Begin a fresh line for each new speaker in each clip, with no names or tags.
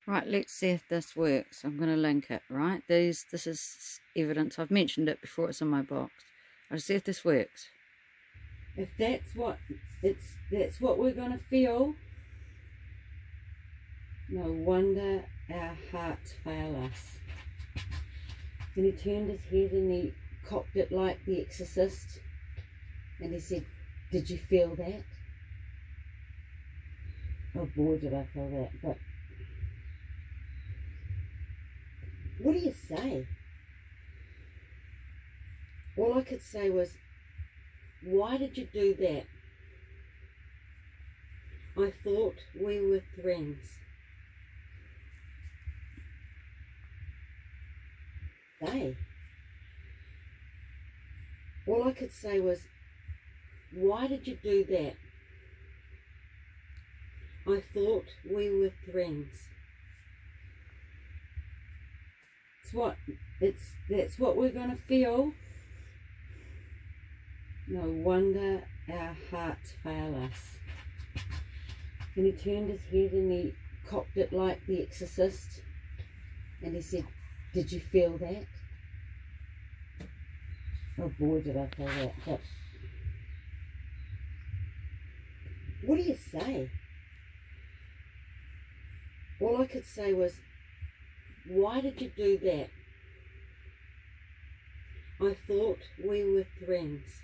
Right, let's see if this works. I'm going to link it, right? This is evidence. I've mentioned it before. It's in my box. I'll see if this works. If that's what we're going to feel, no wonder our hearts fail us. And he turned his head and he cocked it like the exorcist. And he said, "Did you feel that?" Oh boy, did I feel that. But what do you say? All I could say was, "Why did you do that? I thought we were friends." All I could say was, "Why did you do that? I thought we were friends." That's what we're going to feel. No wonder our hearts fail us. And he turned his head and he cocked it like the exorcist. And he said, "Did you feel that?" Oh boy, did I feel that. But what do you say? All I could say was, "Why did you do that? I thought we were friends."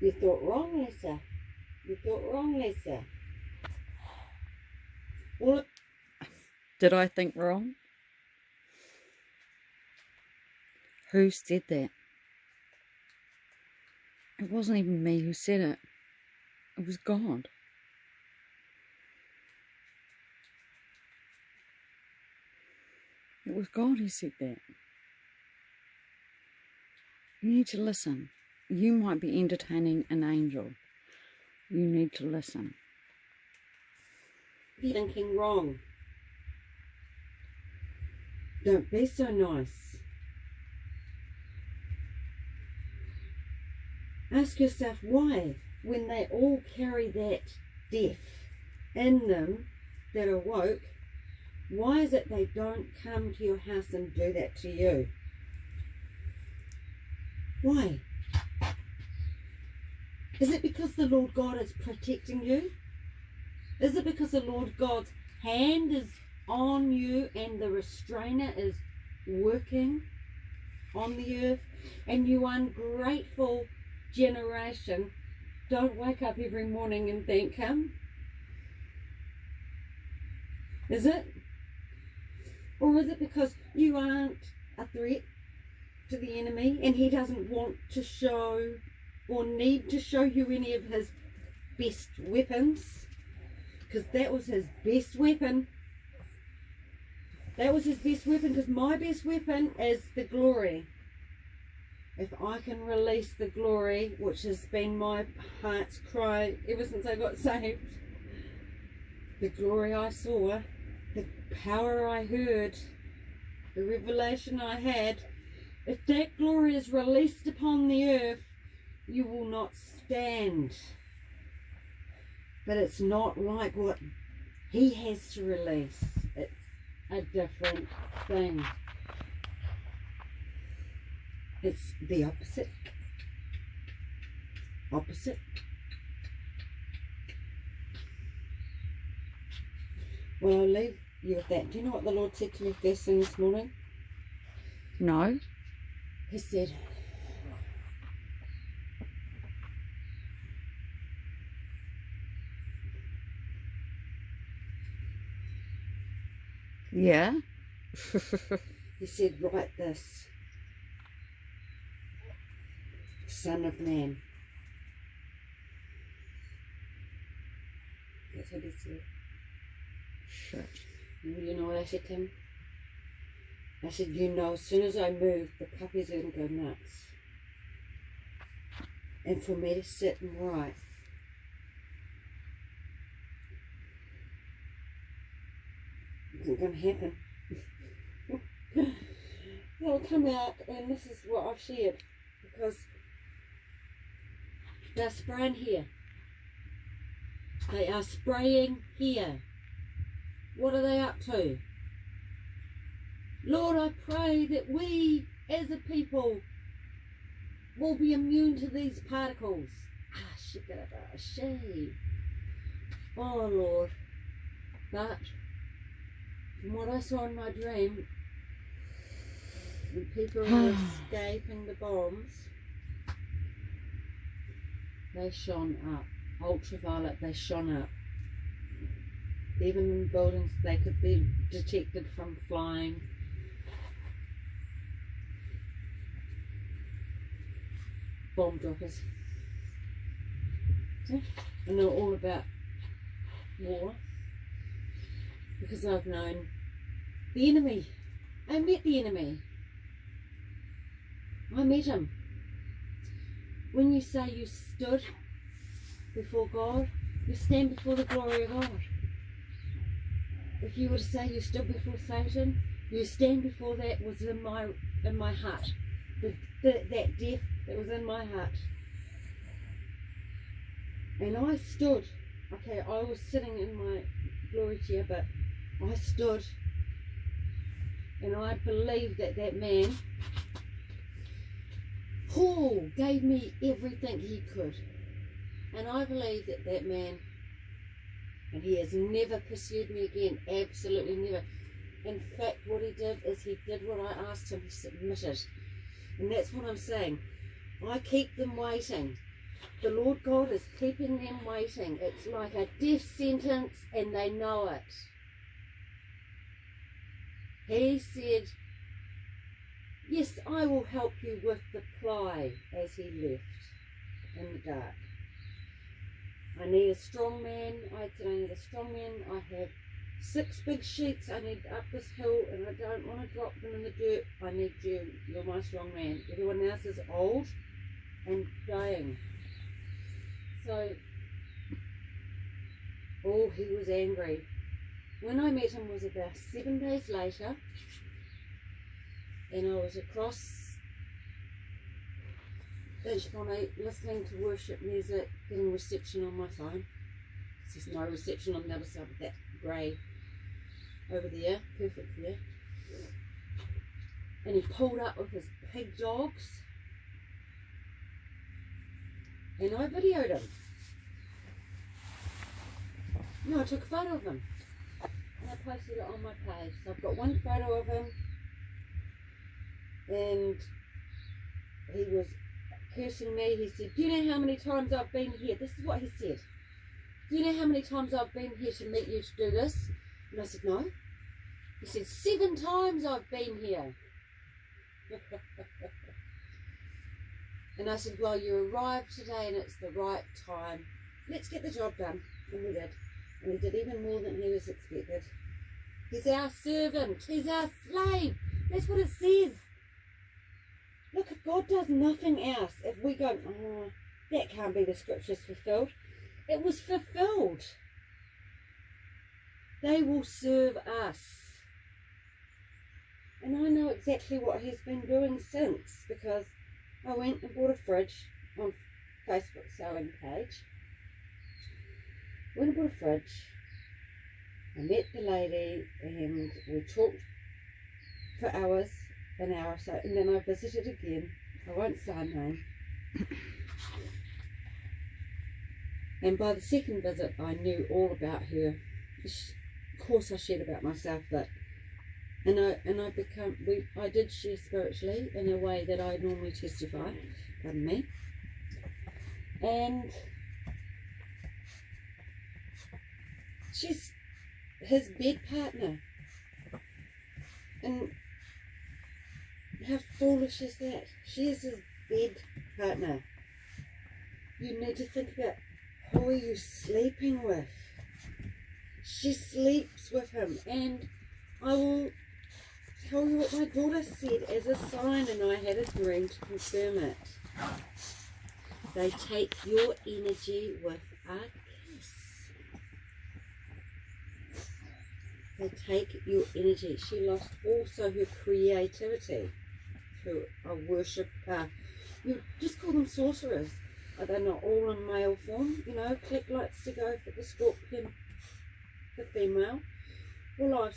You thought wrong, Lisa. You thought wrong, Lisa. Did I think wrong? Who said that? It wasn't even me who said it. It was God. It was God who said that. You need to listen. You might be entertaining an angel. You need to listen. You're thinking wrong. Don't be so nice. Ask yourself why, when they all carry that death in them that are woke, why is it they don't come to your house and do that to you? Why? Is it because the Lord God is protecting you? Is it because the Lord God's hand is on you and the restrainer is working on the earth, and you ungrateful generation don't wake up every morning and thank Him? Is it? Or is it because you aren't a threat to the enemy and he doesn't want to show or need to show you any of his best weapons? Because that was his best weapon. That was his best weapon, because my best weapon is the glory. If I can release the glory, which has been my heart's cry ever since I got saved, the glory I saw, the power I heard, the revelation I had, if that glory is released upon the earth, you will not stand. But it's not like what he has to release. It's a different thing. It's the opposite. Opposite. Well, I'll leave you with that. Do you know what the Lord said to me first thing this morning? No. He said, yeah. He said, "Write this, Son of Man." That's what he said. Sure. You know what I said to him? I said, "You know, as soon as I move, the puppies are going to go nuts. And for me to sit and write, isn't going to happen." They'll come out, and this is what I've shared, because they're spraying here. They are spraying here. What are they up to? Lord, I pray that we as a people will be immune to these particles. Oh Lord. But from what I saw in my dream, when people were escaping the bombs, they shone up. Ultraviolet, they shone up. Even in buildings, they could be detected from flying. Bomb droppers. So, I know all about war because I've known the enemy. I met the enemy. I met him. When you say you stood before God, you stand before the glory of God. If you were to say you stood before Satan, you stand before that was in my heart. That death that was in my heart. And I stood. Okay, I was sitting in my glory chair, but I stood. And I believed that that man, Paul, gave me everything he could. And I believe that that man, and he has never pursued me again, absolutely never. In fact, what he did is he did what I asked him, he submitted. And that's what I'm saying. I keep them waiting. The Lord God is keeping them waiting. It's like a death sentence and they know it. He said, yes, I will help you with the ply, as he left in the dark. I need a strong man. I said I need a strong man. I have 6 big sheets I need up this hill and I don't want to drop them in the dirt. I need you. You're my strong man. Everyone else is old and dying. So, oh, he was angry. When I met him was about 7 days later, and I was across Inchbonny listening to worship music, getting reception on my phone. There's no reception on the other side of that grey over there, perfect there. And he pulled up with his pig dogs, and I videoed him. No, I took a photo of him and I posted it on my page. So I've got one photo of him, and he was cursing me. He said, do you know how many times I've been here? This is what he said. Do you know how many times I've been here to meet you to do this? And I said, no. He said, 7 times I've been here. And I said, well, you arrived today and it's the right time. Let's get the job done. And we did. And he did even more than he was expected. He's our servant. He's our slave. That's what it says. Look, if God does nothing else, if we go, oh, that can't be the scriptures fulfilled. It was fulfilled. They will serve us. And I know exactly what he's been doing since, because I went and bought a fridge on Facebook selling page. Went and bought a fridge. I met the lady and we talked for hours, an hour or so, and then I visited again. I won't say her name. And by the second visit I knew all about her. Of course I shared about myself, but I did share spiritually in a way that I normally testify, pardon me. And she's his bed partner. And how foolish is that? She is his bed partner. You need to think about, who are you sleeping with? She sleeps with him. And I will tell you what my daughter said as a sign, and I had a dream to confirm it. They take your energy with a kiss. They take your energy. She lost also her creativity through a worship. You just call them sorcerers. they're not all in male form. You know, Click likes to go for the scorpion, the female. Well,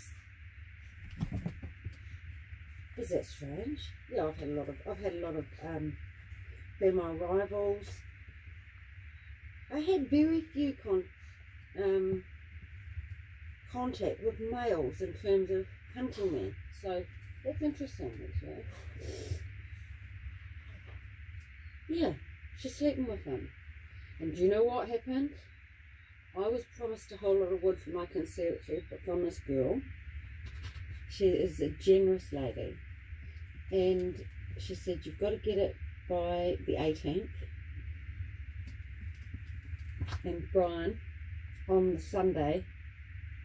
is that strange? Yeah, I've had a lot of female rivals. I had very few contact with males in terms of hunting me, so that's interesting actually. Yeah, she's sleeping with him. And do you know what happened? I was promised a whole lot of wood for my conservatory from this girl. She is a generous lady, and she said you've got to get it by the 18th. And Brian on the Sunday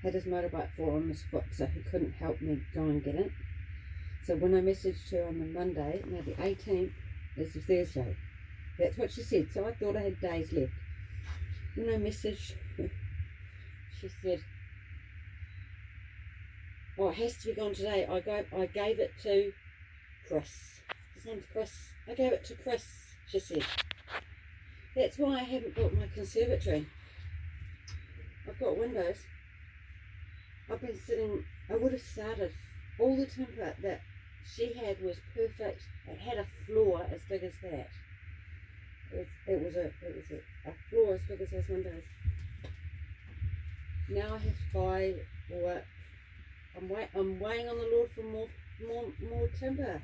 had his motorbike fall on his foot, so he couldn't help me go and get it. So when I messaged her on the Monday, now the 18th is the Thursday. That's what she said, so I thought I had days left. When I messaged her, she said, oh, it has to be gone today. I gave it to Chris. His name's Chris. I gave it to Chris, she said. That's why I haven't built my conservatory. I've got windows. I've been sitting, I would have started. All the timber that she had was perfect. It had a floor as big as that. It was a floor as big as those windows. Now I have to buy, or I'm waiting on the Lord for more timber.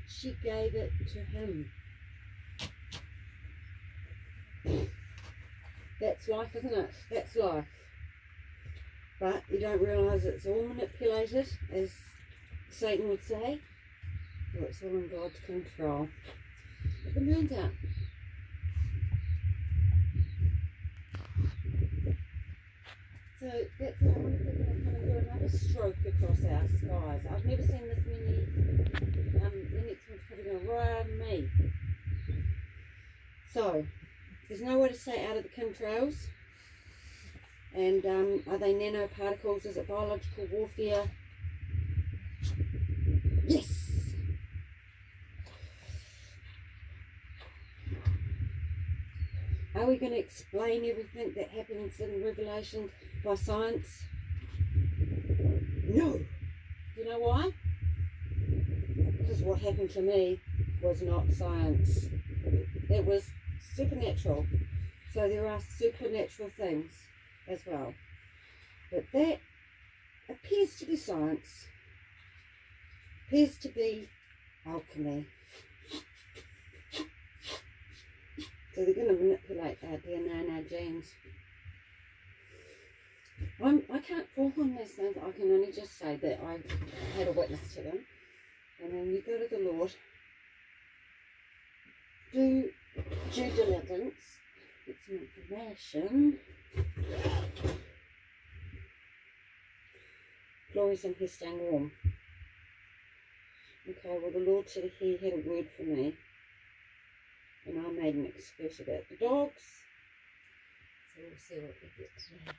She gave it to him. That's life, isn't it? That's life. But you don't realise it's all manipulated, as Satan would say. Well, it's all in God's control. But the moon's out. So that's why I want to kind of do another stroke across our skies. I've never seen this many minutes putting around me. So there's no way to stay out of the chemtrails. And are they nanoparticles? Is it biological warfare? Yes! Are we going to explain everything that happens in Revelation by science? No! You know why? Because what happened to me was not science. It was supernatural. So there are supernatural things as well. But that appears to be science. Appears to be alchemy. So they're going to manipulate our DNA and our genes. I can't call on these things. I can only just say that I had a witness to them. And then you go to the Lord. Do due diligence. Get some information. Glory's in here staying warm. Okay, well the Lord said he had a word for me. And I made an excuse about the dogs. So we'll see what we get today.